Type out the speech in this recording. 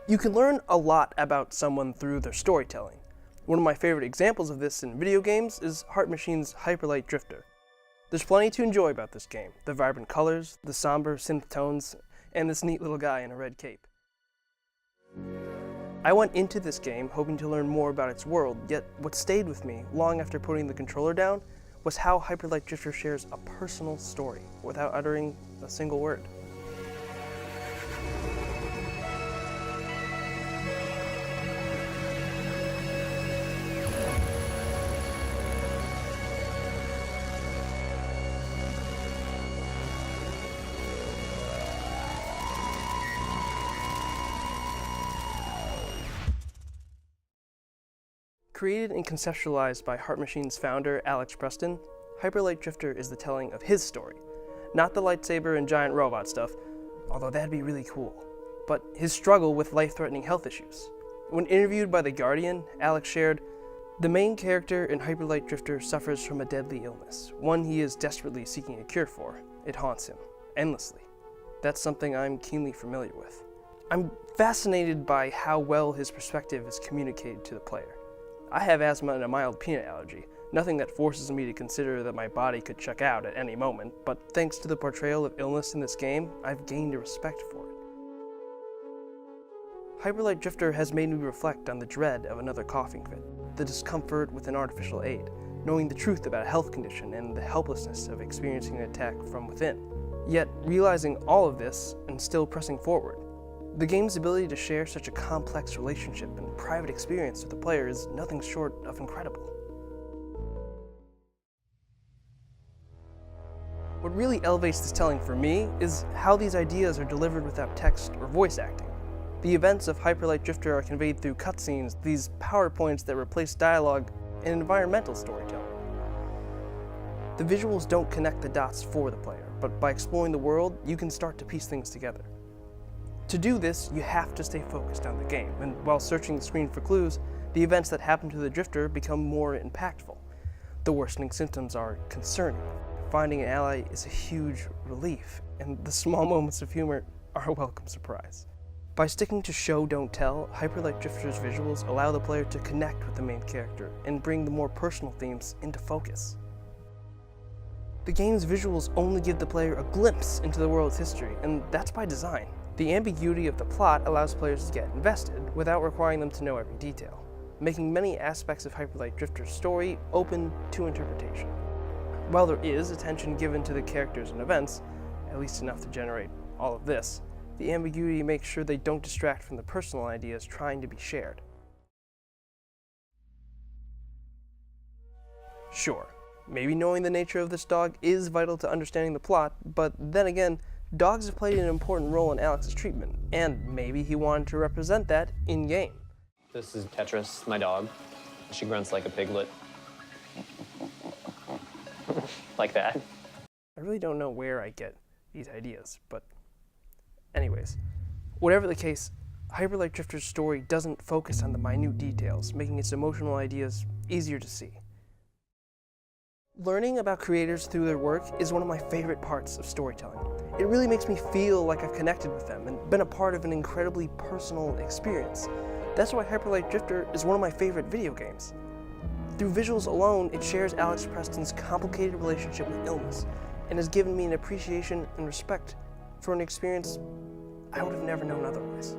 You can learn a lot about someone through their storytelling. One of my favorite examples of this in video games is Heart Machine's Hyperlight Drifter. There's plenty to enjoy about this game: the vibrant colors, the somber synth tones, and this neat little guy in a red cape. I went into this game hoping to learn more about its world, yet what stayed with me long after putting the controller down was how Hyperlight Drifter shares a personal story without uttering a single word. Created and conceptualized by Heart Machine's founder, Alex Preston, Hyperlight Drifter is the telling of his story. Not the lightsaber and giant robot stuff, although that'd be really cool, but his struggle with life-threatening health issues. When interviewed by The Guardian, Alex shared, "The main character in Hyperlight Drifter suffers from a deadly illness, one he is desperately seeking a cure for. It haunts him, endlessly. That's something I'm keenly familiar with." I'm fascinated by how well his perspective is communicated to the player. I have asthma and a mild peanut allergy, nothing that forces me to consider that my body could check out at any moment, but thanks to the portrayal of illness in this game, I've gained a respect for it. Hyperlight Drifter has made me reflect on the dread of another coughing fit, the discomfort with an artificial aid, knowing the truth about a health condition and the helplessness of experiencing an attack from within. Yet, realizing all of this and still pressing forward. The game's ability to share such a complex relationship and private experience with the player is nothing short of incredible. What really elevates this telling for me is how these ideas are delivered without text or voice acting. The events of Hyperlight Drifter are conveyed through cutscenes, these PowerPoints that replace dialogue, and environmental storytelling. The visuals don't connect the dots for the player, but by exploring the world, you can start to piece things together. To do this, you have to stay focused on the game, and while searching the screen for clues, the events that happen to the Drifter become more impactful. The worsening symptoms are concerning. Finding an ally is a huge relief, and the small moments of humor are a welcome surprise. By sticking to show, don't tell, Hyperlight Drifter's visuals allow the player to connect with the main character and bring the more personal themes into focus. The game's visuals only give the player a glimpse into the world's history, and that's by design. The ambiguity of the plot allows players to get invested without requiring them to know every detail, making many aspects of Hyperlight Drifter's story open to interpretation. While there is attention given to the characters and events, at least enough to generate all of this, the ambiguity makes sure they don't distract from the personal ideas trying to be shared. Sure, maybe knowing the nature of this dog is vital to understanding the plot, but then again, dogs have played an important role in Alex's treatment, and maybe he wanted to represent that in-game. This is Tetris, my dog. She grunts like a piglet. Like that. I really don't know where I get these ideas, but anyways. Whatever the case, Hyperlight Drifter's story doesn't focus on the minute details, making its emotional ideas easier to see. Learning about creators through their work is one of my favorite parts of storytelling. It really makes me feel like I've connected with them and been a part of an incredibly personal experience. That's why Hyperlight Drifter is one of my favorite video games. Through visuals alone, it shares Alex Preston's complicated relationship with illness and has given me an appreciation and respect for an experience I would have never known otherwise.